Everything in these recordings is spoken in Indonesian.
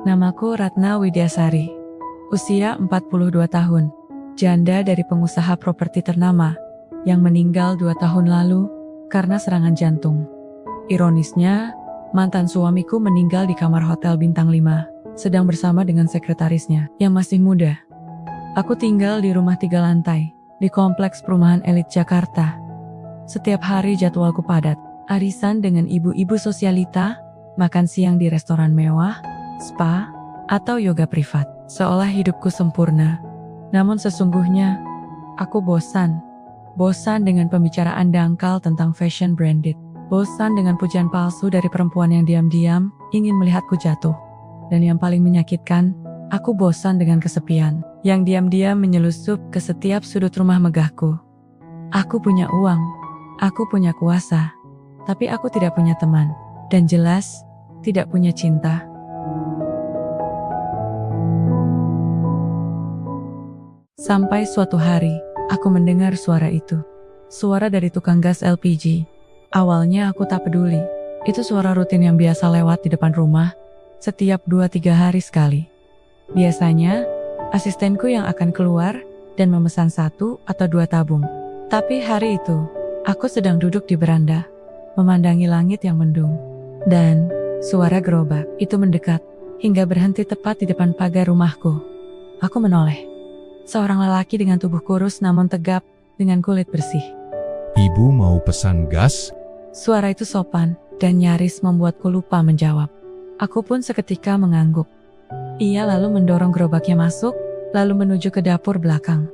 Namaku Ratna Widyasari. Usia 42 tahun. Janda dari pengusaha properti ternama yang meninggal 2 tahun lalu karena serangan jantung. Ironisnya, mantan suamiku meninggal di kamar hotel bintang 5, sedang bersama dengan sekretarisnya yang masih muda. Aku tinggal di rumah 3 lantai, di kompleks perumahan elit Jakarta. Setiap hari jadwalku padat, arisan dengan ibu-ibu sosialita, makan siang di restoran mewah, spa, atau yoga privat. Seolah hidupku sempurna. Namun sesungguhnya, aku bosan. Bosan dengan pembicaraan dangkal tentang fashion branded. Bosan dengan pujian palsu dari perempuan yang diam-diam ingin melihatku jatuh. Dan yang paling menyakitkan, aku bosan dengan kesepian yang diam-diam menyelusup ke setiap sudut rumah megahku. Aku punya uang, aku punya kuasa, tapi aku tidak punya teman. Dan jelas, tidak punya cinta. Sampai suatu hari, aku mendengar suara itu. Suara dari tukang gas LPG. Awalnya aku tak peduli. Itu suara rutin yang biasa lewat di depan rumah, setiap 2-3 hari sekali. Biasanya, asistenku yang akan keluar dan memesan 1 atau 2 tabung. Tapi hari itu, aku sedang duduk di beranda, memandangi langit yang mendung. Dan, suara gerobak itu mendekat, hingga berhenti tepat di depan pagar rumahku. Aku menoleh. Seorang lelaki dengan tubuh kurus namun tegap, dengan kulit bersih. Ibu mau pesan gas? Suara itu sopan, dan nyaris membuatku lupa menjawab. Aku pun seketika mengangguk. Ia lalu mendorong gerobaknya masuk, lalu menuju ke dapur belakang.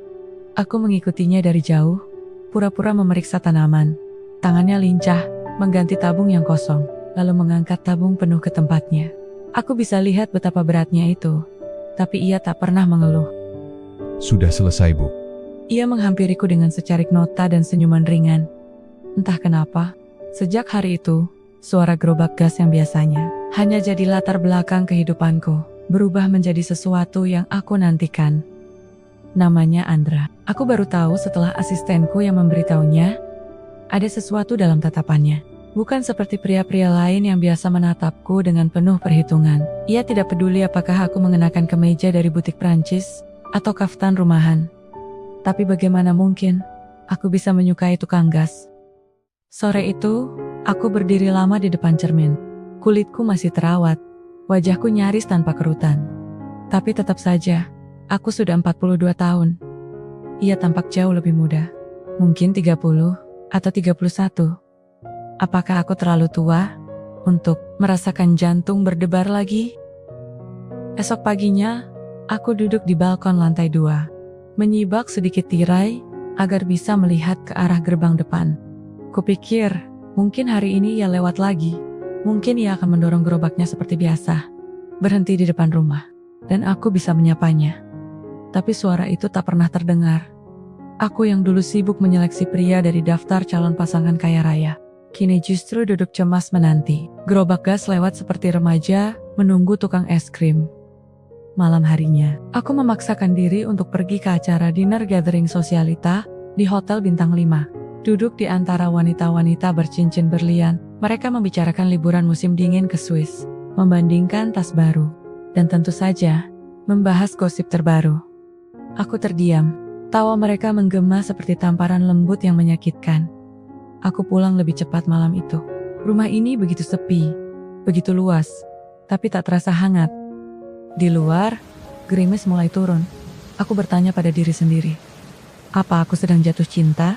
Aku mengikutinya dari jauh, pura-pura memeriksa tanaman. Tangannya lincah, mengganti tabung yang kosong, lalu mengangkat tabung penuh ke tempatnya. Aku bisa lihat betapa beratnya itu, tapi ia tak pernah mengeluh. Sudah selesai, Bu. Ia menghampiriku dengan secarik nota dan senyuman ringan. Entah kenapa, sejak hari itu, suara gerobak gas yang biasanya hanya jadi latar belakang kehidupanku, berubah menjadi sesuatu yang aku nantikan. Namanya Andra. Aku baru tahu setelah asistenku yang memberitahunya, ada sesuatu dalam tatapannya. Bukan seperti pria-pria lain yang biasa menatapku dengan penuh perhitungan. Ia tidak peduli apakah aku mengenakan kemeja dari butik Prancis atau kaftan rumahan. Tapi bagaimana mungkin aku bisa menyukai tukang gas? Sore itu, aku berdiri lama di depan cermin. Kulitku masih terawat, wajahku nyaris tanpa kerutan. Tapi tetap saja, aku sudah 42 tahun. Ia tampak jauh lebih muda, mungkin 30 atau 31. Apakah aku terlalu tua untuk merasakan jantung berdebar lagi? Esok paginya, aku duduk di balkon lantai 2, menyibak sedikit tirai agar bisa melihat ke arah gerbang depan. Kupikir, mungkin hari ini ia lewat lagi. Mungkin ia akan mendorong gerobaknya seperti biasa, berhenti di depan rumah, dan aku bisa menyapanya. Tapi suara itu tak pernah terdengar. Aku yang dulu sibuk menyeleksi pria dari daftar calon pasangan kaya raya, kini justru duduk cemas menanti. Gerobak gas lewat seperti remaja, menunggu tukang es krim. Malam harinya, aku memaksakan diri untuk pergi ke acara dinner gathering sosialita di Hotel Bintang 5. Duduk di antara wanita-wanita bercincin berlian, mereka membicarakan liburan musim dingin ke Swiss, membandingkan tas baru, dan tentu saja, membahas gosip terbaru. Aku terdiam, tawa mereka menggema seperti tamparan lembut yang menyakitkan. Aku pulang lebih cepat malam itu. Rumah ini begitu sepi, begitu luas, tapi tak terasa hangat. Di luar, gerimis mulai turun. Aku bertanya pada diri sendiri, apa aku sedang jatuh cinta?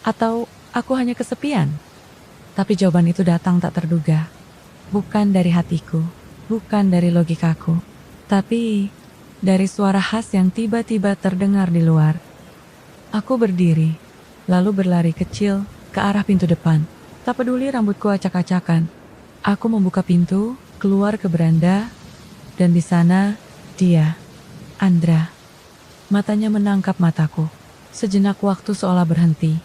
Atau aku hanya kesepian? Tapi jawaban itu datang tak terduga. Bukan dari hatiku, bukan dari logikaku, tapi dari suara khas yang tiba-tiba terdengar di luar. Aku berdiri, lalu berlari kecil ke arah pintu depan. Tak peduli rambutku acak-acakan. Aku membuka pintu, keluar ke beranda, dan di sana, dia, Andra. Matanya menangkap mataku. Sejenak waktu seolah berhenti.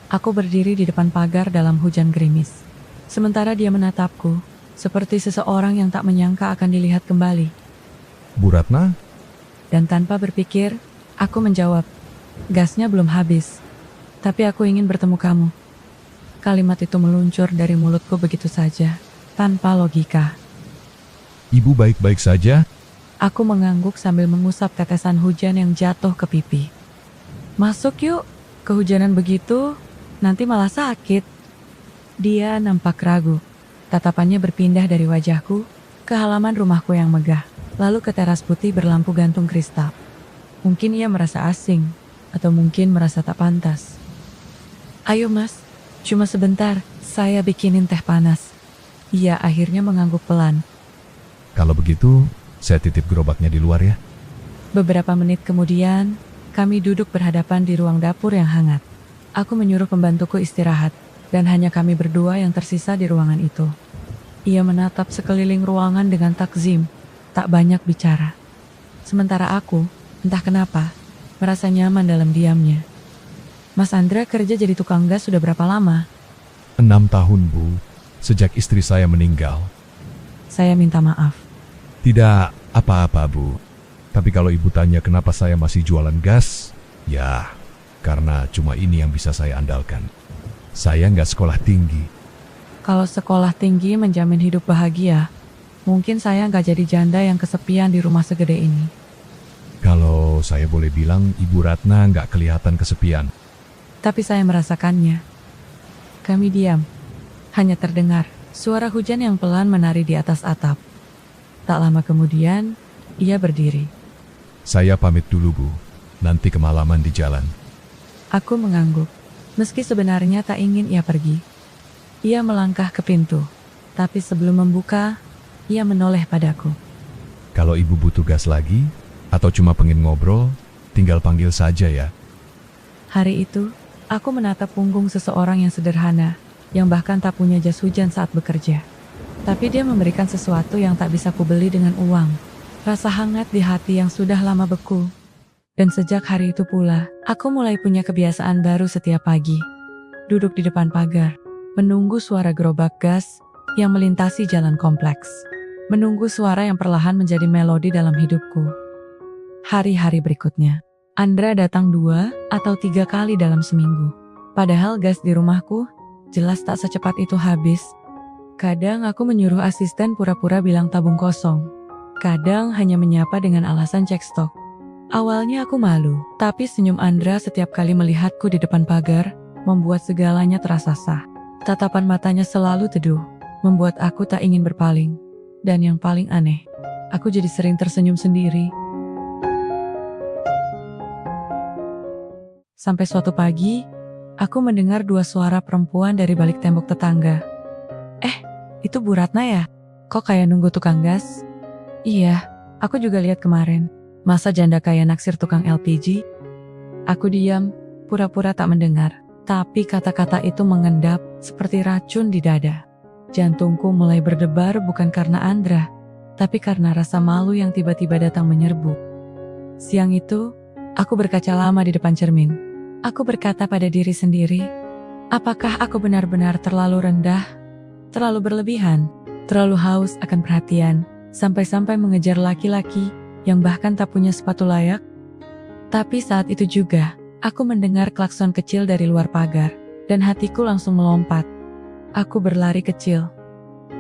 Aku berdiri di depan pagar dalam hujan gerimis. Sementara dia menatapku, seperti seseorang yang tak menyangka akan dilihat kembali. Bu Ratna? Dan tanpa berpikir, aku menjawab, gasnya belum habis. Tapi aku ingin bertemu kamu. Kalimat itu meluncur dari mulutku begitu saja, tanpa logika. Ibu baik-baik saja? Aku mengangguk sambil mengusap tetesan hujan yang jatuh ke pipi. Masuk yuk, kehujanan begitu, nanti malah sakit. Dia nampak ragu. Tatapannya berpindah dari wajahku ke halaman rumahku yang megah, lalu ke teras putih berlampu gantung kristal. Mungkin ia merasa asing, atau mungkin merasa tak pantas. Ayo mas, cuma sebentar, saya bikinin teh panas. Ia akhirnya mengangguk pelan. Kalau begitu, saya titip gerobaknya di luar ya. Beberapa menit kemudian, kami duduk berhadapan di ruang dapur yang hangat. Aku menyuruh pembantuku istirahat, dan hanya kami berdua yang tersisa di ruangan itu. Ia menatap sekeliling ruangan dengan takzim, tak banyak bicara. Sementara aku, entah kenapa, merasa nyaman dalam diamnya. Mas Andra kerja jadi tukang gas sudah berapa lama? 6 tahun, Bu. Sejak istri saya meninggal. Saya minta maaf. Tidak apa-apa, Bu. Tapi kalau Ibu tanya kenapa saya masih jualan gas, ya, karena cuma ini yang bisa saya andalkan. Saya nggak sekolah tinggi. Kalau sekolah tinggi menjamin hidup bahagia, mungkin saya nggak jadi janda yang kesepian di rumah segede ini. Kalau saya boleh bilang, Ibu Ratna nggak kelihatan kesepian. Tapi saya merasakannya. Kami diam. Hanya terdengar suara hujan yang pelan menari di atas atap. Tak lama kemudian, ia berdiri. Saya pamit dulu, Bu. Nanti kemalaman di jalan. Aku mengangguk. Meski sebenarnya tak ingin ia pergi. Ia melangkah ke pintu. Tapi sebelum membuka, ia menoleh padaku. Kalau Ibu butuh gas lagi, atau cuma pengen ngobrol, tinggal panggil saja ya. Hari itu, aku menatap punggung seseorang yang sederhana, yang bahkan tak punya jas hujan saat bekerja. Tapi dia memberikan sesuatu yang tak bisa kubeli dengan uang. Rasa hangat di hati yang sudah lama beku. Dan sejak hari itu pula, aku mulai punya kebiasaan baru setiap pagi. Duduk di depan pagar, menunggu suara gerobak gas yang melintasi jalan kompleks. Menunggu suara yang perlahan menjadi melodi dalam hidupku. Hari-hari berikutnya, Andra datang 2 atau 3 kali dalam seminggu. Padahal gas di rumahku jelas tak secepat itu habis. Kadang aku menyuruh asisten pura-pura bilang tabung kosong. Kadang hanya menyapa dengan alasan cek stok. Awalnya aku malu, tapi senyum Andra setiap kali melihatku di depan pagar membuat segalanya terasa sah. Tatapan matanya selalu teduh, membuat aku tak ingin berpaling. Dan yang paling aneh, aku jadi sering tersenyum sendiri. Sampai suatu pagi, aku mendengar 2 suara perempuan dari balik tembok tetangga. Itu Bu Ratna ya? Kok kayak nunggu tukang gas? Iya, aku juga lihat kemarin. Masa janda kayak naksir tukang LPG? Aku diam, pura-pura tak mendengar. Tapi kata-kata itu mengendap seperti racun di dada. Jantungku mulai berdebar bukan karena Andra, tapi karena rasa malu yang tiba-tiba datang menyerbu. Siang itu, aku berkaca lama di depan cermin. Aku berkata pada diri sendiri, apakah aku benar-benar terlalu rendah? Terlalu berlebihan, terlalu haus akan perhatian, sampai-sampai mengejar laki-laki yang bahkan tak punya sepatu layak. Tapi saat itu juga, aku mendengar klakson kecil dari luar pagar, dan hatiku langsung melompat. Aku berlari kecil,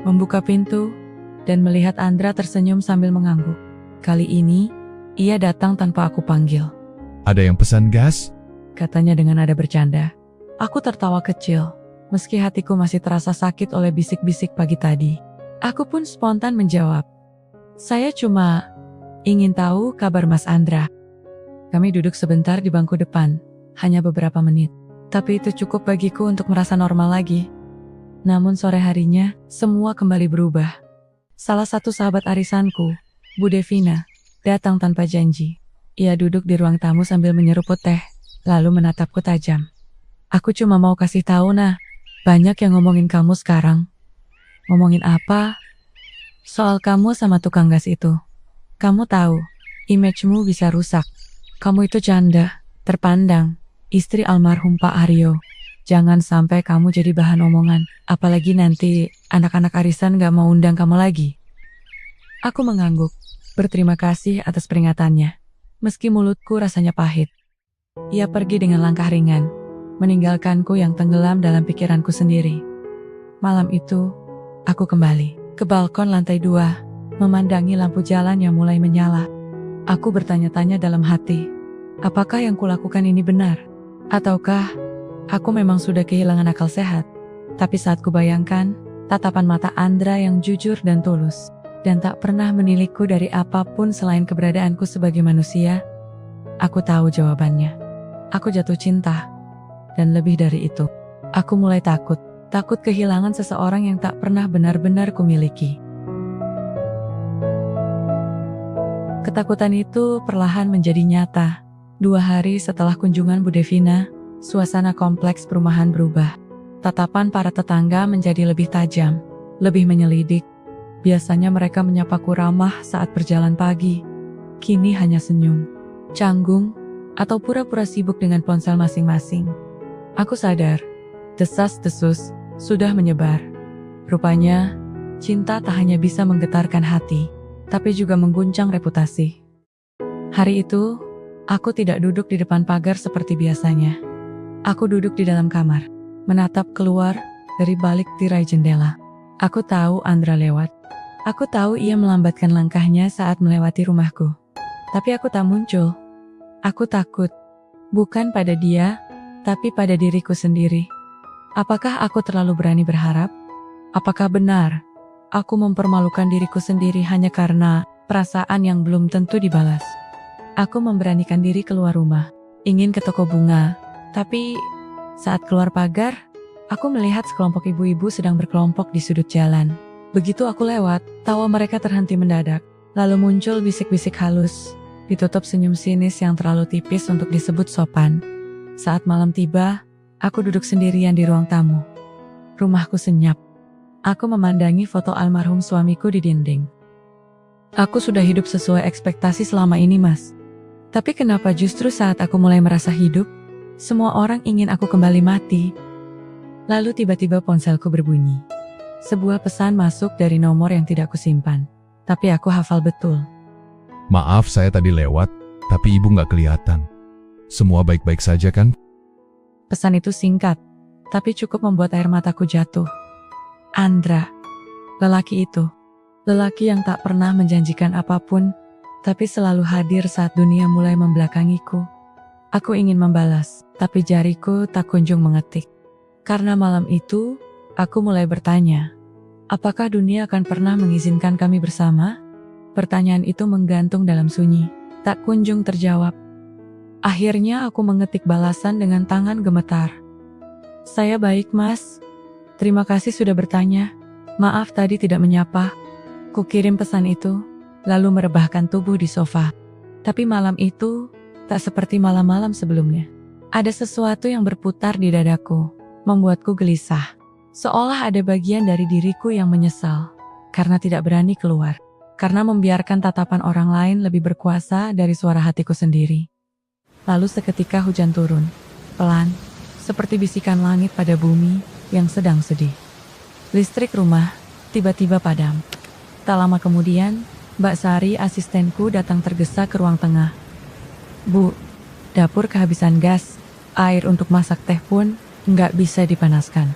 membuka pintu, dan melihat Andra tersenyum sambil mengangguk. Kali ini, ia datang tanpa aku panggil. Ada yang pesan gas? Katanya dengan nada bercanda. Aku tertawa kecil. Meski hatiku masih terasa sakit oleh bisik-bisik pagi tadi. Aku pun spontan menjawab. Saya cuma ingin tahu kabar Mas Andra. Kami duduk sebentar di bangku depan, hanya beberapa menit. Tapi itu cukup bagiku untuk merasa normal lagi. Namun sore harinya, semua kembali berubah. Salah satu sahabat arisanku, Bu Devina, datang tanpa janji. Ia duduk di ruang tamu sambil menyeruput teh, lalu menatapku tajam. Aku cuma mau kasih tahu nah. Banyak yang ngomongin kamu sekarang. Ngomongin apa? Soal kamu sama tukang gas itu. Kamu tahu, image-mu bisa rusak. Kamu itu janda, terpandang, istri almarhum Pak Aryo. Jangan sampai kamu jadi bahan omongan, apalagi nanti anak-anak arisan gak mau undang kamu lagi. Aku mengangguk, berterima kasih atas peringatannya. Meski mulutku rasanya pahit. Ia pergi dengan langkah ringan, meninggalkanku yang tenggelam dalam pikiranku sendiri. Malam itu, aku kembali ke balkon lantai 2, memandangi lampu jalan yang mulai menyala. Aku bertanya-tanya dalam hati, apakah yang kulakukan ini benar? Ataukah aku memang sudah kehilangan akal sehat? Tapi saat kubayangkan, tatapan mata Andra yang jujur dan tulus, dan tak pernah menilaiku dari apapun selain keberadaanku sebagai manusia, aku tahu jawabannya. Aku jatuh cinta. Dan lebih dari itu, aku mulai takut kehilangan seseorang yang tak pernah benar-benar kumiliki. Ketakutan itu perlahan menjadi nyata. 2 hari setelah kunjungan Bu Devina, suasana kompleks perumahan berubah. Tatapan para tetangga menjadi lebih tajam, lebih menyelidik. Biasanya mereka menyapaku ramah saat berjalan pagi. Kini hanya senyum, canggung, atau pura-pura sibuk dengan ponsel masing-masing. Aku sadar, desas-desus sudah menyebar. Rupanya, cinta tak hanya bisa menggetarkan hati, tapi juga mengguncang reputasi. Hari itu, aku tidak duduk di depan pagar seperti biasanya. Aku duduk di dalam kamar, menatap keluar dari balik tirai jendela. Aku tahu Andra lewat. Aku tahu ia melambatkan langkahnya saat melewati rumahku. Tapi aku tak muncul. Aku takut. Bukan pada dia, tapi pada diriku sendiri. Apakah aku terlalu berani berharap? Apakah benar aku mempermalukan diriku sendiri hanya karena perasaan yang belum tentu dibalas? Aku memberanikan diri keluar rumah, ingin ke toko bunga, tapi saat keluar pagar, aku melihat sekelompok ibu-ibu sedang berkelompok di sudut jalan. Begitu aku lewat, tawa mereka terhenti mendadak, lalu muncul bisik-bisik halus, ditutup senyum sinis yang terlalu tipis untuk disebut sopan. Saat malam tiba, aku duduk sendirian di ruang tamu. Rumahku senyap. Aku memandangi foto almarhum suamiku di dinding. Aku sudah hidup sesuai ekspektasi selama ini, Mas. Tapi kenapa justru saat aku mulai merasa hidup, semua orang ingin aku kembali mati? Lalu tiba-tiba ponselku berbunyi. Sebuah pesan masuk dari nomor yang tidak kusimpan. Tapi aku hafal betul. Maaf saya tadi lewat, tapi ibu nggak kelihatan. Semua baik-baik saja kan? Pesan itu singkat, tapi cukup membuat air mataku jatuh. Andra, lelaki itu. Lelaki yang tak pernah menjanjikan apapun, tapi selalu hadir saat dunia mulai membelakangiku. Aku ingin membalas, tapi jariku tak kunjung mengetik. Karena malam itu, aku mulai bertanya, apakah dunia akan pernah mengizinkan kami bersama? Pertanyaan itu menggantung dalam sunyi, tak kunjung terjawab. Akhirnya aku mengetik balasan dengan tangan gemetar. Saya baik, Mas. Terima kasih sudah bertanya. Maaf tadi tidak menyapa. Kukirim pesan itu, lalu merebahkan tubuh di sofa. Tapi malam itu, tak seperti malam-malam sebelumnya. Ada sesuatu yang berputar di dadaku, membuatku gelisah. Seolah ada bagian dari diriku yang menyesal, karena tidak berani keluar. Karena membiarkan tatapan orang lain lebih berkuasa dari suara hatiku sendiri. Lalu seketika hujan turun, pelan, seperti bisikan langit pada bumi yang sedang sedih. Listrik rumah tiba-tiba padam. Tak lama kemudian, Mbak Sari asistenku datang tergesa ke ruang tengah. Bu, dapur kehabisan gas, air untuk masak teh pun nggak bisa dipanaskan.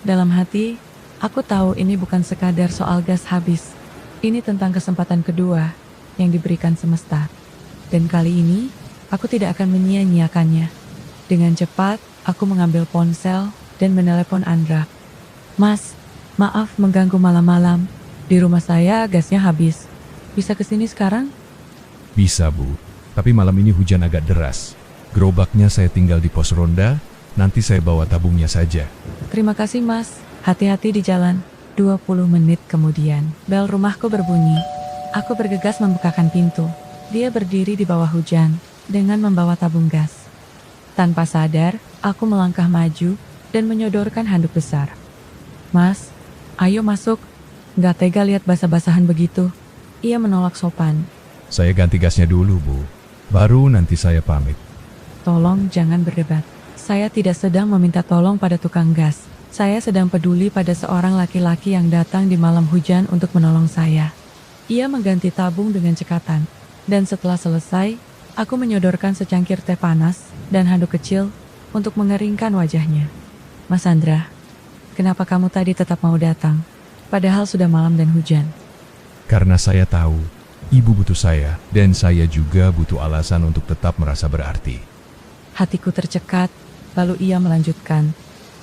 Dalam hati, aku tahu ini bukan sekadar soal gas habis. Ini tentang kesempatan kedua yang diberikan semesta. Dan kali ini, aku tidak akan menyia-nyiakannya. Dengan cepat, aku mengambil ponsel dan menelepon Andra. Mas, maaf mengganggu malam-malam. Di rumah saya gasnya habis. Bisa kesini sekarang? Bisa, Bu. Tapi malam ini hujan agak deras. Gerobaknya saya tinggal di pos ronda, nanti saya bawa tabungnya saja. Terima kasih, Mas. Hati-hati di jalan. 20 menit kemudian, bel rumahku berbunyi. Aku bergegas membukakan pintu. Dia berdiri di bawah hujan, dengan membawa tabung gas. Tanpa sadar, aku melangkah maju, dan menyodorkan handuk besar. Mas, ayo masuk. Gak tega lihat basah-basahan begitu. Ia menolak sopan. Saya ganti gasnya dulu, Bu. Baru nanti saya pamit. Tolong jangan berdebat. Saya tidak sedang meminta tolong pada tukang gas. Saya sedang peduli pada seorang laki-laki yang datang di malam hujan untuk menolong saya. Ia mengganti tabung dengan cekatan. Dan setelah selesai, aku menyodorkan secangkir teh panas dan handuk kecil untuk mengeringkan wajahnya. Mas Andra, kenapa kamu tadi tetap mau datang? Padahal sudah malam dan hujan. Karena saya tahu, ibu butuh saya, dan saya juga butuh alasan untuk tetap merasa berarti. Hatiku tercekat, lalu ia melanjutkan.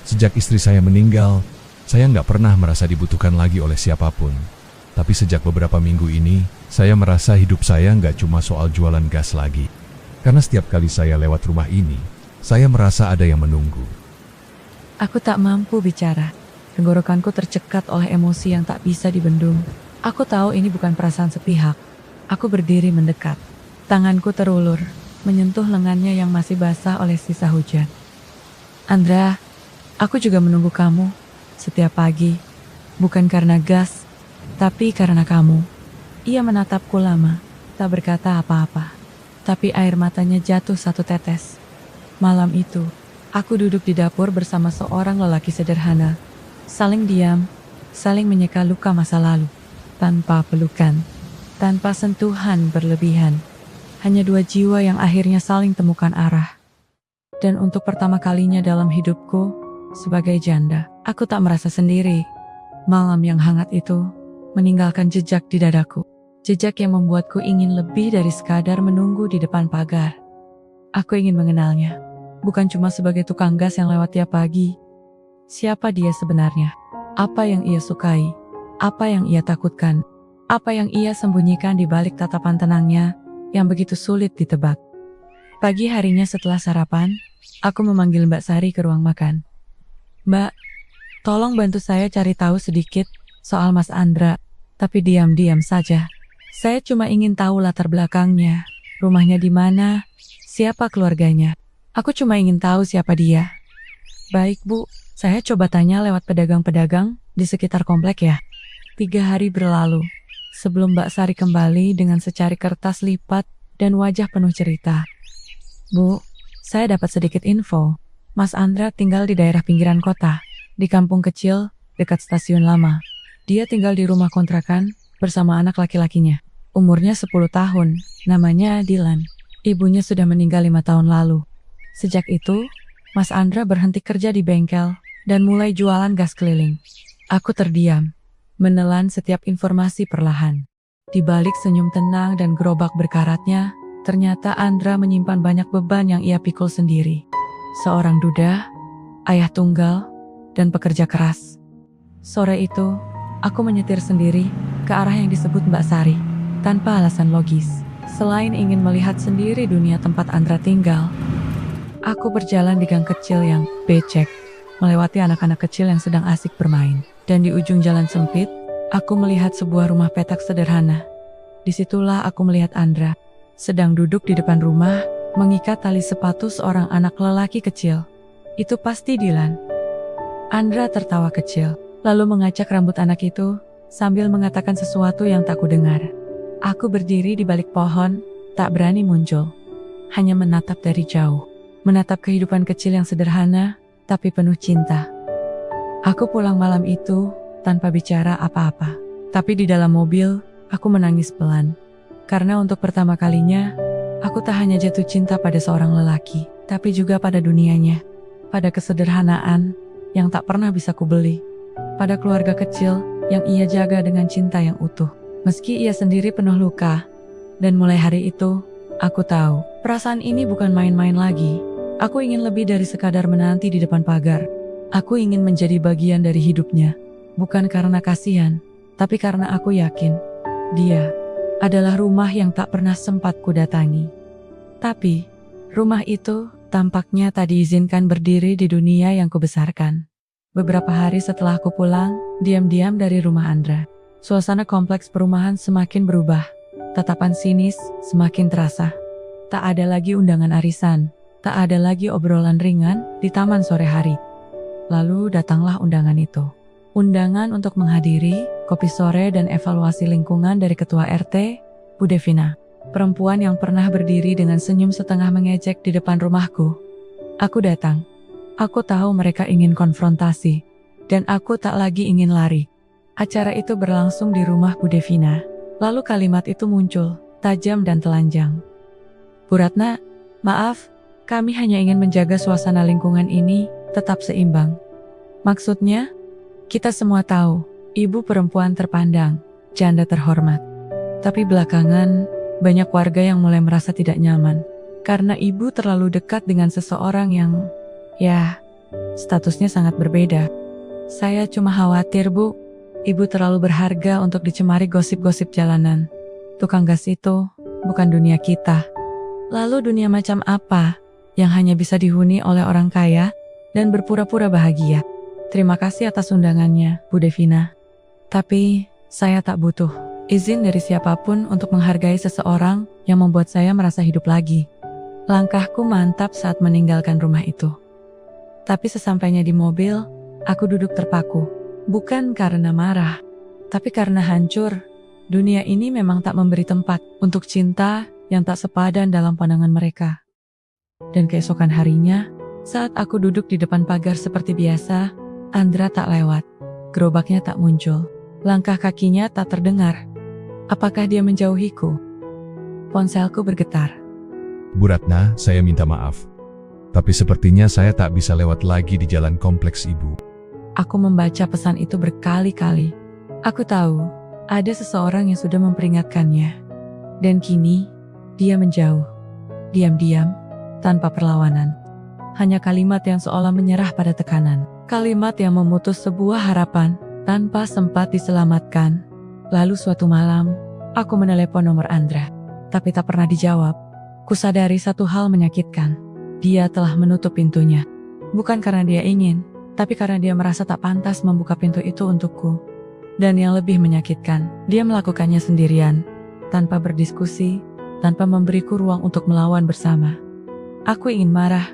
Sejak istri saya meninggal, saya nggak pernah merasa dibutuhkan lagi oleh siapapun. Tapi sejak beberapa minggu ini, saya merasa hidup saya nggak cuma soal jualan gas lagi. Karena setiap kali saya lewat rumah ini, saya merasa ada yang menunggu. Aku tak mampu bicara. Tenggorokanku tercekat oleh emosi yang tak bisa dibendung. Aku tahu ini bukan perasaan sepihak. Aku berdiri mendekat. Tanganku terulur, menyentuh lengannya yang masih basah oleh sisa hujan. Andra, aku juga menunggu kamu setiap pagi. Bukan karena gas, tapi karena kamu. Ia menatapku lama, tak berkata apa-apa. Tapi air matanya jatuh satu tetes. Malam itu, aku duduk di dapur bersama seorang lelaki sederhana. Saling diam, saling menyeka luka masa lalu. Tanpa pelukan, tanpa sentuhan berlebihan. Hanya dua jiwa yang akhirnya saling temukan arah. Dan untuk pertama kalinya dalam hidupku, sebagai janda, aku tak merasa sendiri. Malam yang hangat itu meninggalkan jejak di dadaku. Jejak yang membuatku ingin lebih dari sekadar menunggu di depan pagar. Aku ingin mengenalnya, bukan cuma sebagai tukang gas yang lewat tiap pagi. Siapa dia sebenarnya? Apa yang ia sukai? Apa yang ia takutkan? Apa yang ia sembunyikan di balik tatapan tenangnya yang begitu sulit ditebak? Pagi harinya setelah sarapan, aku memanggil Mbak Sari ke ruang makan. Mbak, tolong bantu saya cari tahu sedikit soal Mas Andra, tapi diam-diam saja. Saya cuma ingin tahu latar belakangnya, rumahnya di mana, siapa keluarganya. Aku cuma ingin tahu siapa dia. Baik Bu, saya coba tanya lewat pedagang-pedagang di sekitar komplek ya. 3 hari berlalu, sebelum Mbak Sari kembali dengan secari kertas lipat dan wajah penuh cerita. Bu, saya dapat sedikit info. Mas Andra tinggal di daerah pinggiran kota, di kampung kecil, dekat stasiun lama. Dia tinggal di rumah kontrakan bersama anak laki-lakinya. Umurnya 10 tahun, namanya Dylan. Ibunya sudah meninggal 5 tahun lalu. Sejak itu, Mas Andra berhenti kerja di bengkel dan mulai jualan gas keliling. Aku terdiam, menelan setiap informasi perlahan. Di balik senyum tenang dan gerobak berkaratnya, ternyata Andra menyimpan banyak beban yang ia pikul sendiri. Seorang duda, ayah tunggal, dan pekerja keras. Sore itu, aku menyetir sendiri ke arah yang disebut Mbak Sari, tanpa alasan logis. Selain ingin melihat sendiri dunia tempat Andra tinggal, aku berjalan di gang kecil yang becek, melewati anak-anak kecil yang sedang asik bermain. Dan di ujung jalan sempit, aku melihat sebuah rumah petak sederhana. Disitulah aku melihat Andra, sedang duduk di depan rumah, mengikat tali sepatu seorang anak lelaki kecil. Itu pasti Dylan. Andra tertawa kecil, lalu mengacak rambut anak itu, sambil mengatakan sesuatu yang tak kudengar. Aku berdiri di balik pohon, tak berani muncul. Hanya menatap dari jauh, menatap kehidupan kecil yang sederhana, tapi penuh cinta. Aku pulang malam itu tanpa bicara apa-apa. Tapi di dalam mobil, aku menangis pelan. Karena untuk pertama kalinya, aku tak hanya jatuh cinta pada seorang lelaki, tapi juga pada dunianya. Pada kesederhanaan yang tak pernah bisa kubeli. Pada keluarga kecil yang ia jaga dengan cinta yang utuh. Meski ia sendiri penuh luka. Dan mulai hari itu, aku tahu, perasaan ini bukan main-main lagi. Aku ingin lebih dari sekadar menanti di depan pagar. Aku ingin menjadi bagian dari hidupnya, bukan karena kasihan, tapi karena aku yakin, dia adalah rumah yang tak pernah sempat kudatangi. Tapi, rumah itu tampaknya tak diizinkan berdiri di dunia yang kubesarkan. Beberapa hari setelah aku pulang, diam-diam dari rumah Andra, suasana kompleks perumahan semakin berubah, tatapan sinis semakin terasa. Tak ada lagi undangan arisan, tak ada lagi obrolan ringan di taman sore hari. Lalu datanglah undangan itu. Undangan untuk menghadiri kopi sore dan evaluasi lingkungan dari Ketua RT, Bu Devina. Perempuan yang pernah berdiri dengan senyum setengah mengejek di depan rumahku. Aku datang. Aku tahu mereka ingin konfrontasi. Dan aku tak lagi ingin lari. Acara itu berlangsung di rumah Bu Devina. Lalu kalimat itu muncul, tajam dan telanjang. Bu Ratna, maaf, kami hanya ingin menjaga suasana lingkungan ini tetap seimbang. Maksudnya, kita semua tahu, ibu perempuan terpandang, janda terhormat. Tapi belakangan, banyak warga yang mulai merasa tidak nyaman. Karena ibu terlalu dekat dengan seseorang yang, statusnya sangat berbeda. Saya cuma khawatir, Bu. Ibu terlalu berharga untuk dicemari gosip-gosip jalanan. Tukang gas itu bukan dunia kita. Lalu dunia macam apa yang hanya bisa dihuni oleh orang kaya dan berpura-pura bahagia? Terima kasih atas undangannya, Bu Devina. Tapi saya tak butuh izin dari siapapun untuk menghargai seseorang yang membuat saya merasa hidup lagi. Langkahku mantap saat meninggalkan rumah itu. Tapi sesampainya di mobil, aku duduk terpaku. Bukan karena marah, tapi karena hancur. Dunia ini memang tak memberi tempat untuk cinta yang tak sepadan dalam pandangan mereka. Dan keesokan harinya, saat aku duduk di depan pagar seperti biasa, Andra tak lewat. Gerobaknya tak muncul. Langkah kakinya tak terdengar. Apakah dia menjauhiku? Ponselku bergetar. Bu Ratna, saya minta maaf. Tapi sepertinya saya tak bisa lewat lagi di jalan kompleks Ibu. Aku membaca pesan itu berkali-kali. Aku tahu, ada seseorang yang sudah memperingatkannya. Dan kini, dia menjauh. Diam-diam, tanpa perlawanan. Hanya kalimat yang seolah menyerah pada tekanan. Kalimat yang memutus sebuah harapan, tanpa sempat diselamatkan. Lalu suatu malam, aku menelepon nomor Andra. Tapi tak pernah dijawab. Kusadari satu hal menyakitkan. Dia telah menutup pintunya. Bukan karena dia ingin, tapi karena dia merasa tak pantas membuka pintu itu untukku. Dan yang lebih menyakitkan, dia melakukannya sendirian, tanpa berdiskusi, tanpa memberiku ruang untuk melawan bersama. Aku ingin marah,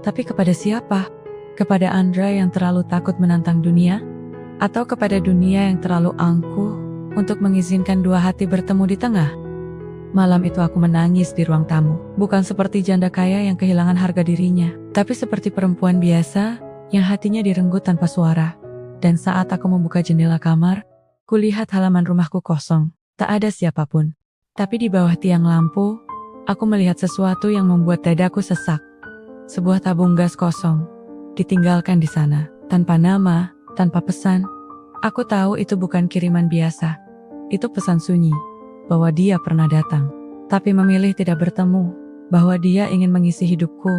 tapi kepada siapa? Kepada Andra yang terlalu takut menantang dunia? Atau kepada dunia yang terlalu angkuh untuk mengizinkan dua hati bertemu di tengah? Malam itu aku menangis di ruang tamu, bukan seperti janda kaya yang kehilangan harga dirinya, tapi seperti perempuan biasa yang hatinya direnggut tanpa suara. Dan saat aku membuka jendela kamar, kulihat halaman rumahku kosong, tak ada siapapun. Tapi di bawah tiang lampu, aku melihat sesuatu yang membuat dadaku sesak. Sebuah tabung gas kosong, ditinggalkan di sana, tanpa nama, tanpa pesan. Aku tahu itu bukan kiriman biasa. Itu pesan sunyi, bahwa dia pernah datang, tapi memilih tidak bertemu, bahwa dia ingin mengisi hidupku,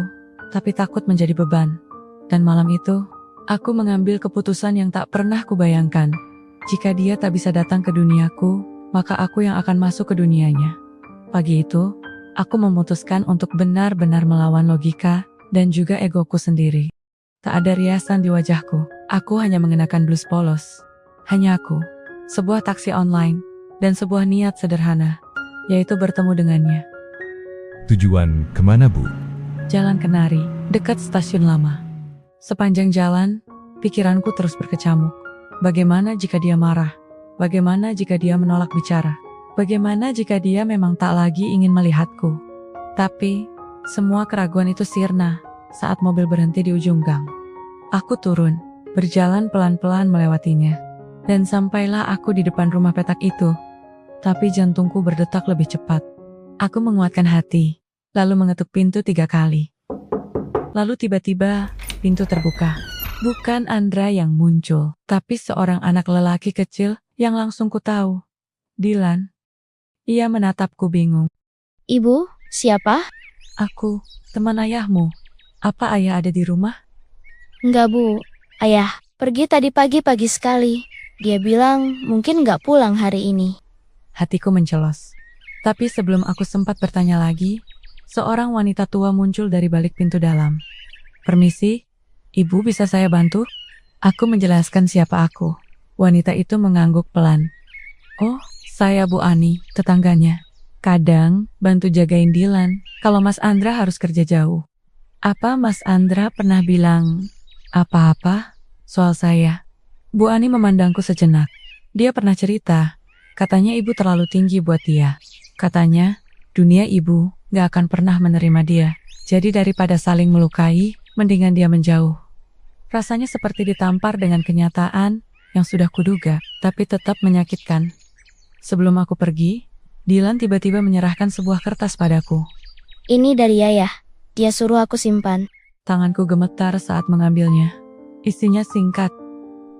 tapi takut menjadi beban. Dan malam itu, aku mengambil keputusan yang tak pernah kubayangkan. Jika dia tak bisa datang ke duniaku, maka aku yang akan masuk ke dunianya. Pagi itu, aku memutuskan untuk benar-benar melawan logika dan juga egoku sendiri. Tak ada riasan di wajahku, aku hanya mengenakan blus polos. Hanya aku, sebuah taksi online, dan sebuah niat sederhana, yaitu bertemu dengannya. Tujuan kemana, Bu? Jalan Kenari, dekat stasiun lama. Sepanjang jalan, pikiranku terus berkecamuk. Bagaimana jika dia marah? Bagaimana jika dia menolak bicara? Bagaimana jika dia memang tak lagi ingin melihatku? Tapi, semua keraguan itu sirna saat mobil berhenti di ujung gang. Aku turun, berjalan pelan-pelan melewatinya. Dan sampailah aku di depan rumah petak itu. Tapi jantungku berdetak lebih cepat. Aku menguatkan hati, lalu mengetuk pintu 3 kali. Lalu tiba-tiba, pintu terbuka. Bukan Andra yang muncul, tapi seorang anak lelaki kecil yang langsung ku tahu. Dylan. Ia menatapku bingung. Ibu, siapa? Aku, teman ayahmu. Apa ayah ada di rumah? Enggak, Bu. Ayah pergi tadi pagi sekali. Dia bilang mungkin enggak pulang hari ini. Hatiku mencelos. Tapi sebelum aku sempat bertanya lagi, seorang wanita tua muncul dari balik pintu dalam. Permisi, Ibu bisa saya bantu? Aku menjelaskan siapa aku. Wanita itu mengangguk pelan. Oh, saya Bu Ani, tetangganya. Kadang, bantu jagain Dylan, kalau Mas Andra harus kerja jauh. Apa Mas Andra pernah bilang apa-apa soal saya? Bu Ani memandangku sejenak. Dia pernah cerita, katanya ibu terlalu tinggi buat dia. Katanya, dunia ibu gak akan pernah menerima dia. Jadi daripada saling melukai, mendingan dia menjauh. Rasanya seperti ditampar dengan kenyataan yang sudah kuduga, tapi tetap menyakitkan. Sebelum aku pergi, Dylan tiba-tiba menyerahkan sebuah kertas padaku. Ini dari Ayah. Dia suruh aku simpan. Tanganku gemetar saat mengambilnya. Isinya singkat.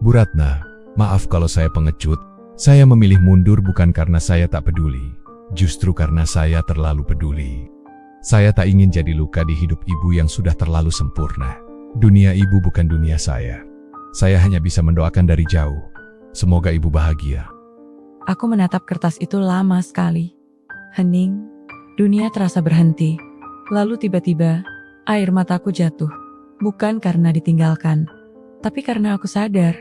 Bu Ratna, maaf kalau saya pengecut, Saya memilih mundur bukan karena saya tak peduli, justru karena saya terlalu peduli. Saya tak ingin jadi luka di hidup ibu yang sudah terlalu sempurna. Dunia ibu bukan dunia saya. Saya hanya bisa mendoakan dari jauh. Semoga ibu bahagia. Aku menatap kertas itu lama sekali. Hening, dunia terasa berhenti. Lalu tiba-tiba, air mataku jatuh. Bukan karena ditinggalkan, tapi karena aku sadar,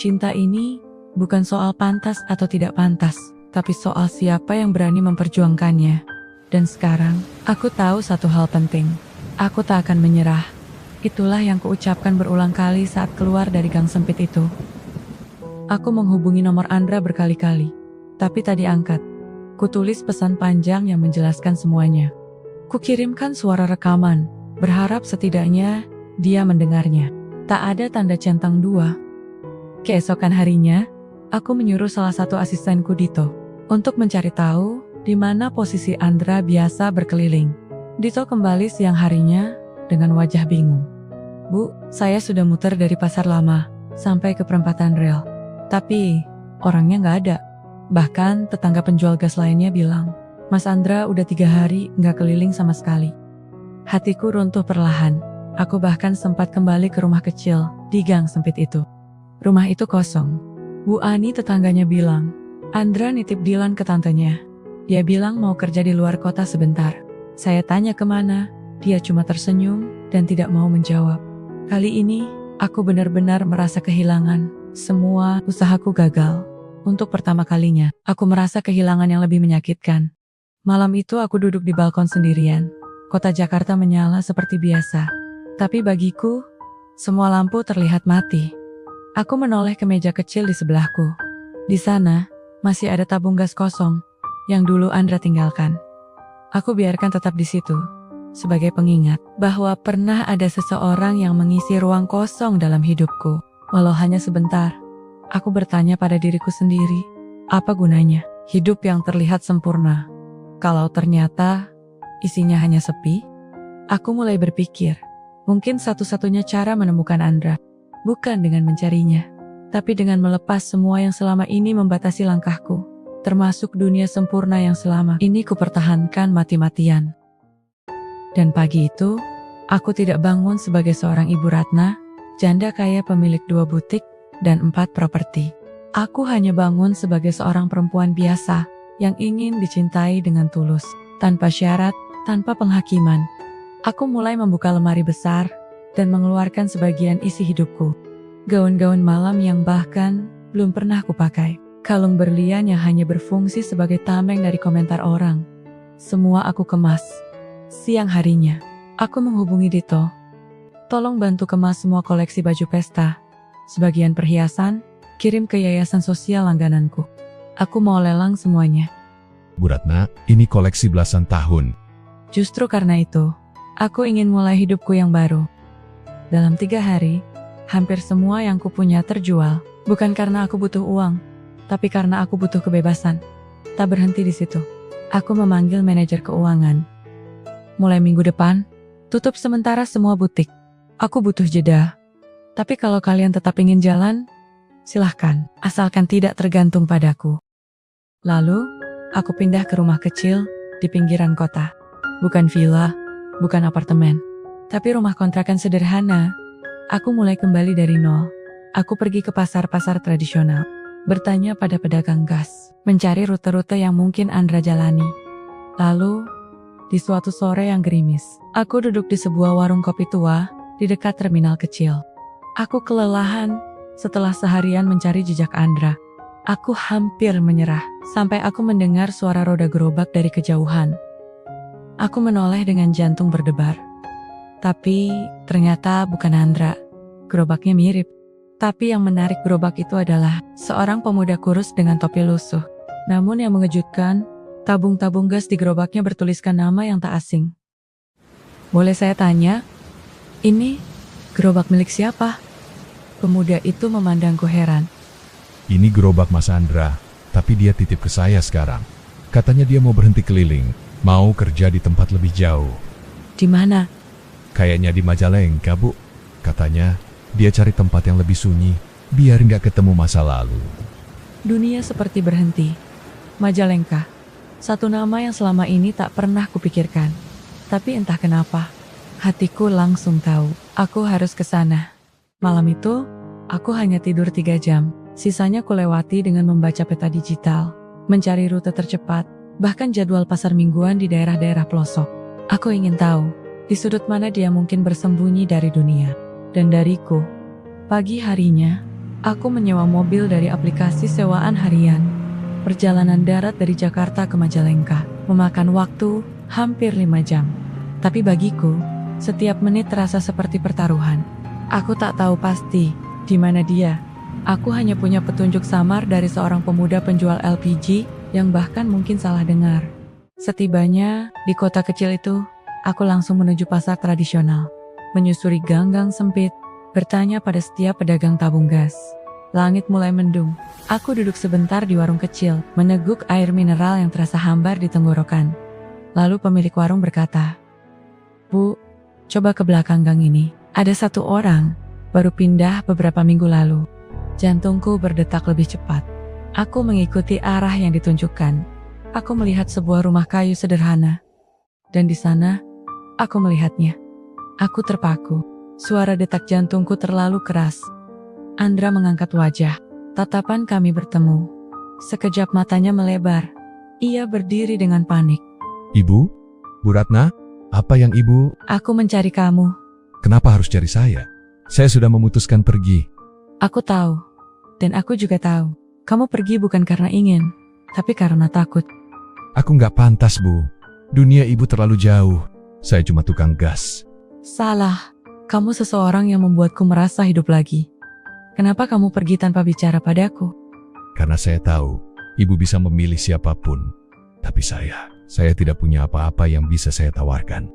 cinta ini bukan soal pantas atau tidak pantas, tapi soal siapa yang berani memperjuangkannya. Dan sekarang, aku tahu satu hal penting. Aku tak akan menyerah. Itulah yang kuucapkan berulang kali saat keluar dari gang sempit itu. Aku menghubungi nomor Andra berkali-kali, tapi tak diangkat. Kutulis pesan panjang yang menjelaskan semuanya. Kukirimkan suara rekaman, berharap setidaknya dia mendengarnya. Tak ada tanda centang dua. Keesokan harinya, aku menyuruh salah satu asistenku Dito untuk mencari tahu di mana posisi Andra biasa berkeliling. Dito kembali siang harinya dengan wajah bingung. Bu, saya sudah muter dari pasar lama sampai ke perempatan rel. Tapi orangnya nggak ada. Bahkan tetangga penjual gas lainnya bilang, Mas Andra udah 3 hari nggak keliling sama sekali. Hatiku runtuh perlahan. Aku bahkan sempat kembali ke rumah kecil di gang sempit itu. Rumah itu kosong. Bu Ani tetangganya bilang, Andra nitip Dilan ke tantenya. Dia bilang mau kerja di luar kota sebentar. Saya tanya kemana, dia cuma tersenyum dan tidak mau menjawab. Kali ini, aku benar-benar merasa kehilangan. Semua usahaku gagal. Untuk pertama kalinya, aku merasa kehilangan yang lebih menyakitkan. Malam itu aku duduk di balkon sendirian. Kota Jakarta menyala seperti biasa. Tapi bagiku, semua lampu terlihat mati. Aku menoleh ke meja kecil di sebelahku. Di sana, masih ada tabung gas kosong yang dulu Andra tinggalkan. Aku biarkan tetap di situ, sebagai pengingat bahwa pernah ada seseorang yang mengisi ruang kosong dalam hidupku. Walau hanya sebentar, aku bertanya pada diriku sendiri, apa gunanya hidup yang terlihat sempurna kalau ternyata isinya hanya sepi? Aku mulai berpikir, mungkin satu-satunya cara menemukan Andra, bukan dengan mencarinya, tapi dengan melepas semua yang selama ini membatasi langkahku, termasuk dunia sempurna yang selama ini kupertahankan mati-matian. Dan pagi itu, aku tidak bangun sebagai seorang ibu Ratna, janda kaya pemilik 2 butik dan 4 properti. Aku hanya bangun sebagai seorang perempuan biasa yang ingin dicintai dengan tulus, tanpa syarat, tanpa penghakiman. Aku mulai membuka lemari besar dan mengeluarkan sebagian isi hidupku. Gaun-gaun malam yang bahkan belum pernah kupakai. Kalung berlian yang hanya berfungsi sebagai tameng dari komentar orang. Semua aku kemas. Siang harinya, aku menghubungi Dito. Tolong bantu kemas semua koleksi baju pesta. Sebagian perhiasan, kirim ke yayasan sosial langgananku. Aku mau lelang semuanya. Bu Ratna, ini koleksi belasan tahun. Justru karena itu, aku ingin mulai hidupku yang baru. Dalam 3 hari, hampir semua yang kupunya terjual. Bukan karena aku butuh uang, tapi karena aku butuh kebebasan. Tak berhenti di situ. Aku memanggil manajer keuangan. Mulai minggu depan, tutup sementara semua butik. Aku butuh jeda. Tapi kalau kalian tetap ingin jalan, silahkan, asalkan tidak tergantung padaku. Lalu, aku pindah ke rumah kecil di pinggiran kota. Bukan villa, bukan apartemen, tapi rumah kontrakan sederhana. Aku mulai kembali dari nol. Aku pergi ke pasar-pasar tradisional, bertanya pada pedagang gas, mencari rute-rute yang mungkin Andra jalani. Lalu, di suatu sore yang gerimis, aku duduk di sebuah warung kopi tua di dekat terminal kecil. Aku kelelahan setelah seharian mencari jejak Andra. Aku hampir menyerah sampai aku mendengar suara roda gerobak dari kejauhan. Aku menoleh dengan jantung berdebar. Tapi ternyata bukan Andra. Gerobaknya mirip. Tapi yang menarik gerobak itu adalah seorang pemuda kurus dengan topi lusuh. Namun yang mengejutkan, tabung-tabung gas di gerobaknya bertuliskan nama yang tak asing. Boleh saya tanya, ini gerobak milik siapa? Pemuda itu memandangku heran. Ini gerobak Mas Andra, tapi dia titip ke saya sekarang. Katanya dia mau berhenti keliling, mau kerja di tempat lebih jauh. Di mana? Kayaknya di Majalengka, Bu. Katanya dia cari tempat yang lebih sunyi, biar nggak ketemu masa lalu. Dunia seperti berhenti. Majalengka, satu nama yang selama ini tak pernah kupikirkan. Tapi entah kenapa, hatiku langsung tahu, aku harus ke sana. Malam itu, aku hanya tidur 3 jam. Sisanya kulewati dengan membaca peta digital, mencari rute tercepat, bahkan jadwal pasar mingguan di daerah-daerah pelosok. Aku ingin tahu, di sudut mana dia mungkin bersembunyi dari dunia. Dan dariku, pagi harinya, aku menyewa mobil dari aplikasi sewaan harian. Perjalanan darat dari Jakarta ke Majalengka, memakan waktu hampir 5 jam. Tapi bagiku, setiap menit terasa seperti pertaruhan. Aku tak tahu pasti, di mana dia. Aku hanya punya petunjuk samar dari seorang pemuda penjual LPG yang bahkan mungkin salah dengar. Setibanya di kota kecil itu, aku langsung menuju pasar tradisional. Menyusuri gang-gang sempit, bertanya pada setiap pedagang tabung gas. Langit mulai mendung. Aku duduk sebentar di warung kecil, meneguk air mineral yang terasa hambar di tenggorokan. Lalu pemilik warung berkata, "Bu, coba ke belakang gang ini. Ada satu orang, baru pindah beberapa minggu lalu." Jantungku berdetak lebih cepat. Aku mengikuti arah yang ditunjukkan. Aku melihat sebuah rumah kayu sederhana. Dan di sana, aku melihatnya. Aku terpaku. Suara detak jantungku terlalu keras. Andra mengangkat wajah. Tatapan kami bertemu. Sekejap matanya melebar. Ia berdiri dengan panik. Ibu? Bu Ratna? Apa yang ibu? Aku mencari kamu. Kenapa harus cari saya? Saya sudah memutuskan pergi. Aku tahu. Dan aku juga tahu. Kamu pergi bukan karena ingin, tapi karena takut. Aku nggak pantas, Bu. Dunia ibu terlalu jauh. Saya cuma tukang gas. Salah. Kamu seseorang yang membuatku merasa hidup lagi. Kenapa kamu pergi tanpa bicara padaku? Karena saya tahu, ibu bisa memilih siapapun. Tapi saya tidak punya apa-apa yang bisa saya tawarkan.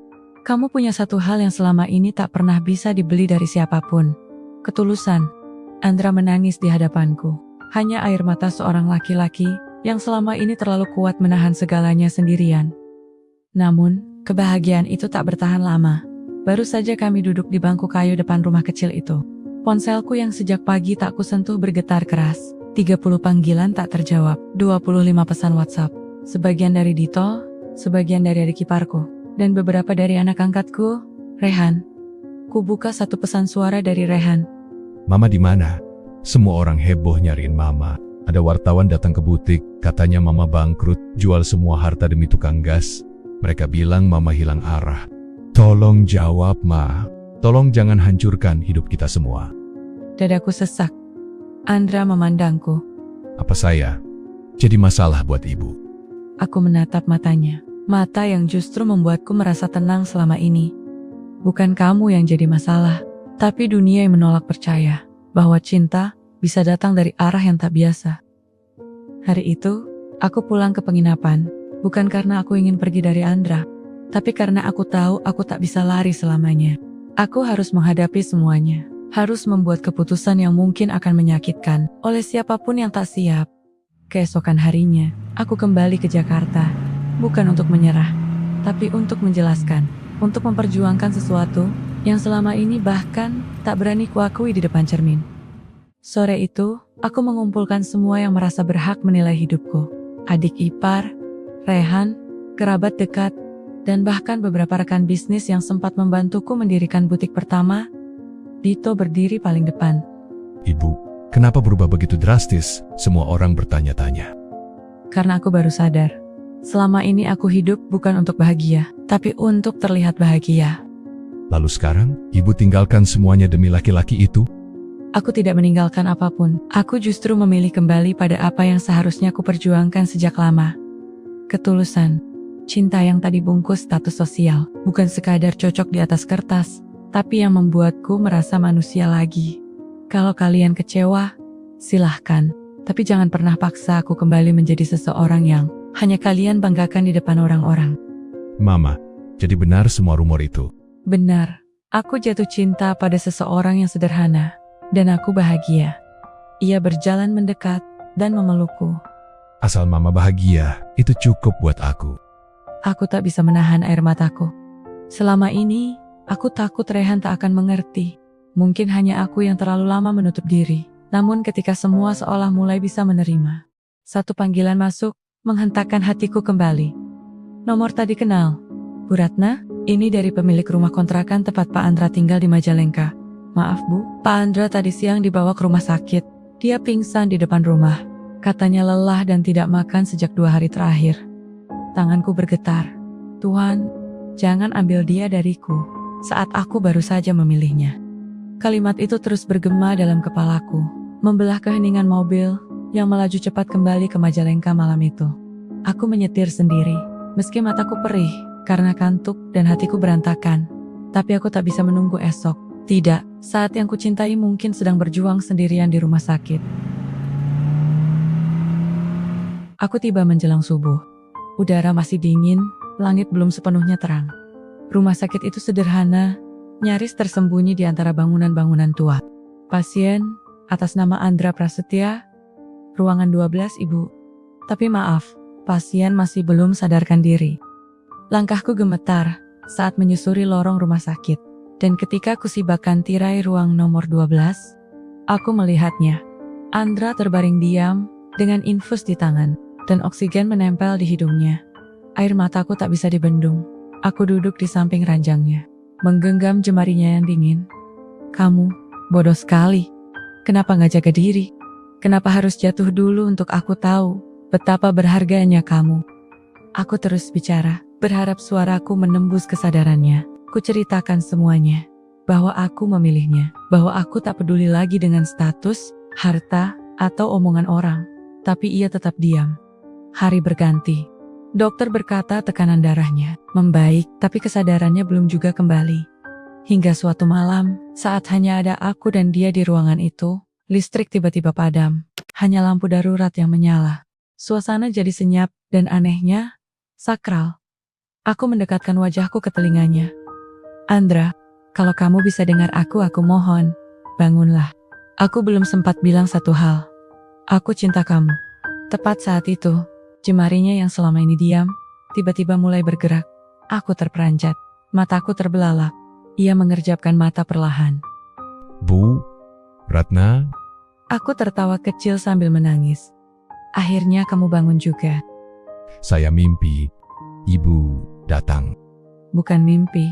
Kamu punya satu hal yang selama ini tak pernah bisa dibeli dari siapapun. Ketulusan. Andra menangis di hadapanku. Hanya air mata seorang laki-laki yang selama ini terlalu kuat menahan segalanya sendirian. Namun, kebahagiaan itu tak bertahan lama. Baru saja kami duduk di bangku kayu depan rumah kecil itu. Ponselku yang sejak pagi tak kusentuh bergetar keras. 30 panggilan tak terjawab, 25 pesan WhatsApp. Sebagian dari Dito, sebagian dari adik iparku, dan beberapa dari anak angkatku, Rehan. Ku buka satu pesan suara dari Rehan. Mama di mana? Semua orang heboh nyariin Mama. Ada wartawan datang ke butik, katanya Mama bangkrut, jual semua harta demi tukang gas. Mereka bilang Mama hilang arah. Tolong jawab, Ma. Tolong jangan hancurkan hidup kita semua. Dadaku sesak. Andra memandangku. Apa saya jadi masalah buat ibu? Aku menatap matanya. Mata yang justru membuatku merasa tenang selama ini. Bukan kamu yang jadi masalah, tapi dunia yang menolak percaya bahwa cinta bisa datang dari arah yang tak biasa. Hari itu, aku pulang ke penginapan, bukan karena aku ingin pergi dari Andra, tapi karena aku tahu aku tak bisa lari selamanya. Aku harus menghadapi semuanya, harus membuat keputusan yang mungkin akan menyakitkan oleh siapapun yang tak siap. Keesokan harinya, aku kembali ke Jakarta, bukan untuk menyerah, tapi untuk menjelaskan, untuk memperjuangkan sesuatu yang selama ini bahkan tak berani kuakui di depan cermin. Sore itu, aku mengumpulkan semua yang merasa berhak menilai hidupku. Adik ipar, Rehan, kerabat dekat, dan bahkan beberapa rekan bisnis yang sempat membantuku mendirikan butik pertama. Dito berdiri paling depan. Ibu, kenapa berubah begitu drastis? Semua orang bertanya-tanya. Karena aku baru sadar, selama ini aku hidup bukan untuk bahagia, tapi untuk terlihat bahagia. Lalu sekarang, ibu tinggalkan semuanya demi laki-laki itu? Aku tidak meninggalkan apapun. Aku justru memilih kembali pada apa yang seharusnya aku perjuangkan sejak lama. Ketulusan. Cinta yang tadi bungkus status sosial. Bukan sekadar cocok di atas kertas, tapi yang membuatku merasa manusia lagi. Kalau kalian kecewa, silahkan. Tapi jangan pernah paksa aku kembali menjadi seseorang yang hanya kalian banggakan di depan orang-orang. Mama, jadi benar semua rumor itu? Benar. Aku jatuh cinta pada seseorang yang sederhana. Dan aku bahagia. Ia berjalan mendekat dan memelukku. Asal Mama bahagia, itu cukup buat aku. Aku tak bisa menahan air mataku. Selama ini, aku takut Rehan tak akan mengerti. Mungkin hanya aku yang terlalu lama menutup diri. Namun ketika semua seolah mulai bisa menerima, satu panggilan masuk, menghentakkan hatiku kembali. Nomor tadi kenal. Bu Ratna, ini dari pemilik rumah kontrakan tempat Pak Andra tinggal di Majalengka. Maaf Bu, Pak Andra tadi siang dibawa ke rumah sakit. Dia pingsan di depan rumah. Katanya lelah dan tidak makan sejak 2 hari terakhir. Tanganku bergetar. Tuhan, jangan ambil dia dariku saat aku baru saja memilihnya. Kalimat itu terus bergema dalam kepalaku, membelah keheningan mobil yang melaju cepat kembali ke Majalengka malam itu. Aku menyetir sendiri, meski mataku perih karena kantuk dan hatiku berantakan. Tapi aku tak bisa menunggu esok. Tidak, saat yang kucintai mungkin sedang berjuang sendirian di rumah sakit. Aku tiba menjelang subuh. Udara masih dingin, langit belum sepenuhnya terang. Rumah sakit itu sederhana, nyaris tersembunyi di antara bangunan-bangunan tua. Pasien, atas nama Andra Prasetya, ruangan 12 Ibu. Tapi maaf, pasien masih belum sadarkan diri. Langkahku gemetar saat menyusuri lorong rumah sakit. Dan ketika kusibakan tirai ruang nomor 12, aku melihatnya. Andra terbaring diam dengan infus di tangan dan oksigen menempel di hidungnya. Air mataku tak bisa dibendung. Aku duduk di samping ranjangnya, menggenggam jemarinya yang dingin. Kamu, bodoh sekali. Kenapa gak jaga diri? Kenapa harus jatuh dulu untuk aku tahu betapa berharganya kamu? Aku terus bicara, berharap suaraku menembus kesadarannya. Kuceritakan semuanya, bahwa aku memilihnya, bahwa aku tak peduli lagi dengan status, harta, atau omongan orang. Tapi ia tetap diam. Hari berganti. Dokter berkata tekanan darahnya membaik, tapi kesadarannya belum juga kembali. Hingga suatu malam, saat hanya ada aku dan dia di ruangan itu, listrik tiba-tiba padam. Hanya lampu darurat yang menyala. Suasana jadi senyap dan anehnya, sakral. Aku mendekatkan wajahku ke telinganya. Andra, kalau kamu bisa dengar aku mohon, bangunlah. Aku belum sempat bilang satu hal. Aku cinta kamu. Tepat saat itu, jemarinya yang selama ini diam, tiba-tiba mulai bergerak. Aku terperanjat, mataku terbelalak. Ia mengerjapkan mata perlahan. Bu Ratna? Aku tertawa kecil sambil menangis. Akhirnya kamu bangun juga. Saya mimpi Ibu datang. Bukan mimpi,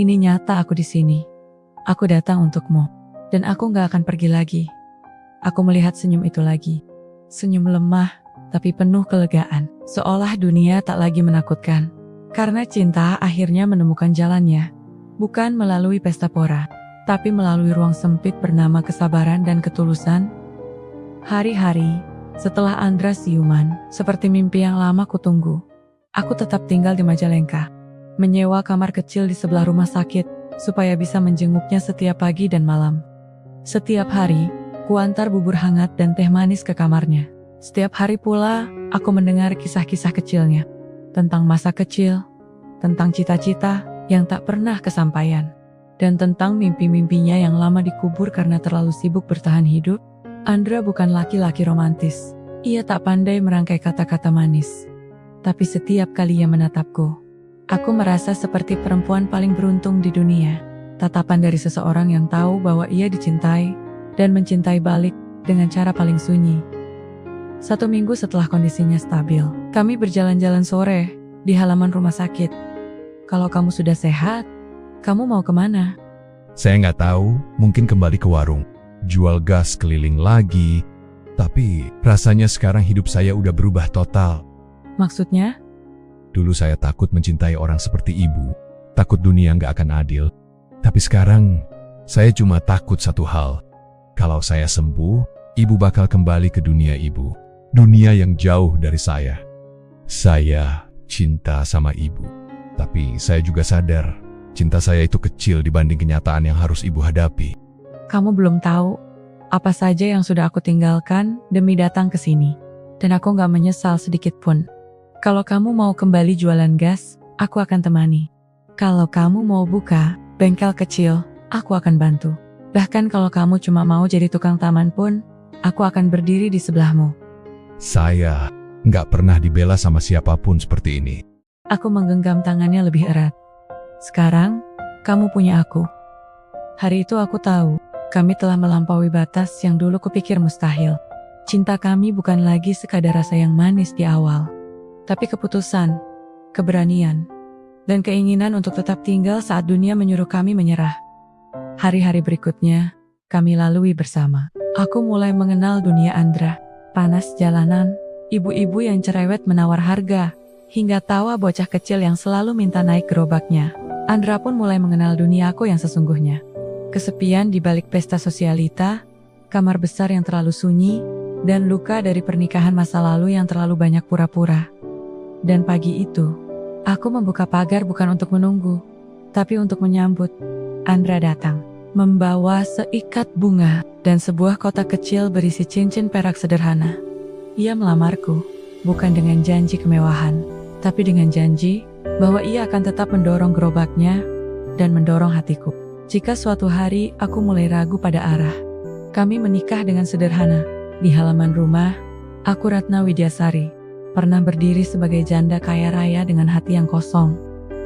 ini nyata aku di sini. Aku datang untukmu, dan aku gak akan pergi lagi. Aku melihat senyum itu lagi. Senyum lemah, tapi penuh kelegaan. Seolah dunia tak lagi menakutkan. Karena cinta akhirnya menemukan jalannya. Bukan melalui pesta pora, tapi melalui ruang sempit bernama kesabaran dan ketulusan. Hari-hari, setelah Andra siuman, seperti mimpi yang lama kutunggu. Aku tetap tinggal di Majalengka, menyewa kamar kecil di sebelah rumah sakit, supaya bisa menjenguknya setiap pagi dan malam. Setiap hari, kuantar bubur hangat dan teh manis ke kamarnya. Setiap hari pula, aku mendengar kisah-kisah kecilnya, tentang masa kecil, tentang cita-cita yang tak pernah kesampaian, dan tentang mimpi-mimpinya yang lama dikubur karena terlalu sibuk bertahan hidup. Andra bukan laki-laki romantis. Ia tak pandai merangkai kata-kata manis. Tapi setiap kali ia menatapku, aku merasa seperti perempuan paling beruntung di dunia. Tatapan dari seseorang yang tahu bahwa ia dicintai dan mencintai balik dengan cara paling sunyi. 1 minggu setelah kondisinya stabil, kami berjalan-jalan sore di halaman rumah sakit. Kalau kamu sudah sehat, kamu mau kemana? Saya nggak tahu, mungkin kembali ke warung. Jual gas keliling lagi. Tapi rasanya sekarang hidup saya udah berubah total. Maksudnya? Dulu saya takut mencintai orang seperti ibu. Takut dunia nggak akan adil. Tapi sekarang, saya cuma takut satu hal. Kalau saya sembuh, ibu bakal kembali ke dunia ibu. Dunia yang jauh dari saya. Saya cinta sama ibu. Tapi saya juga sadar, cinta saya itu kecil dibanding kenyataan yang harus ibu hadapi. Kamu belum tahu apa saja yang sudah aku tinggalkan demi datang ke sini. Dan aku gak menyesal sedikit pun. Kalau kamu mau kembali jualan gas, aku akan temani. Kalau kamu mau buka bengkel kecil, aku akan bantu. Bahkan kalau kamu cuma mau jadi tukang taman pun, aku akan berdiri di sebelahmu. Saya nggak pernah dibela sama siapapun seperti ini. Aku menggenggam tangannya lebih erat. Sekarang, kamu punya aku. Hari itu aku tahu Kami telah melampaui batas yang dulu kupikir mustahil. Cinta kami bukan lagi sekadar rasa yang manis di awal, tapi keputusan, keberanian, dan keinginan untuk tetap tinggal saat dunia menyuruh kami menyerah. Hari-hari berikutnya, kami lalui bersama. Aku mulai mengenal dunia Andra. Panas jalanan, ibu-ibu yang cerewet menawar harga, hingga tawa bocah kecil yang selalu minta naik gerobaknya. Andra pun mulai mengenal duniaku yang sesungguhnya. Kesepian di balik pesta sosialita, kamar besar yang terlalu sunyi, dan luka dari pernikahan masa lalu yang terlalu banyak pura-pura. Dan pagi itu, aku membuka pagar bukan untuk menunggu, tapi untuk menyambut. Andra datang, membawa seikat bunga dan sebuah kotak kecil berisi cincin perak sederhana. Ia melamarku, bukan dengan janji kemewahan, tapi dengan janji bahwa ia akan tetap mendorong gerobaknya dan mendorong hatiku. Jika suatu hari aku mulai ragu pada arah, kami menikah dengan sederhana. Di halaman rumah, aku Ratna Widyasari, pernah berdiri sebagai janda kaya raya dengan hati yang kosong.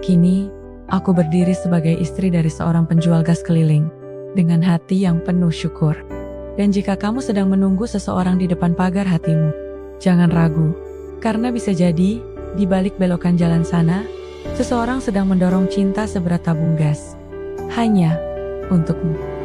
Kini, aku berdiri sebagai istri dari seorang penjual gas keliling, dengan hati yang penuh syukur. Dan jika kamu sedang menunggu seseorang di depan pagar hatimu, jangan ragu, karena bisa jadi, di balik belokan jalan sana, seseorang sedang mendorong cinta seberat tabung gas. Hanya untukmu.